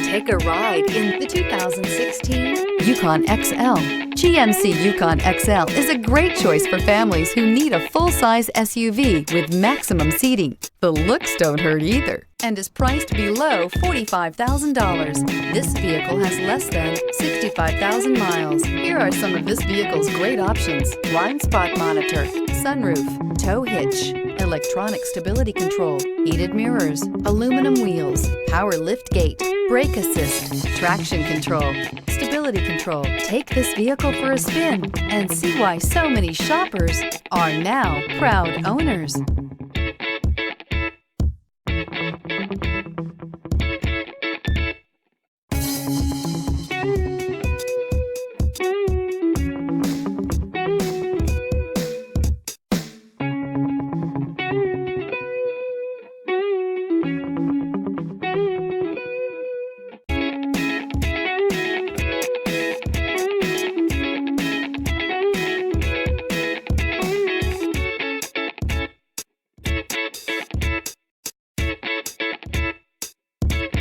Take a ride in the 2016 Yukon XL. GMC Yukon XL is a great choice for families who need a full-size SUV with maximum seating. The looks don't hurt either and is priced below $45,000. This vehicle has less than 65,000 miles. Here are some of this vehicle's great options: blind spot monitor, sunroof, tow hitch, electronic stability control, heated mirrors, aluminum wheels, power liftgate, brake assist, traction control, stability control. Take this vehicle for a spin and see why so many shoppers are now proud owners.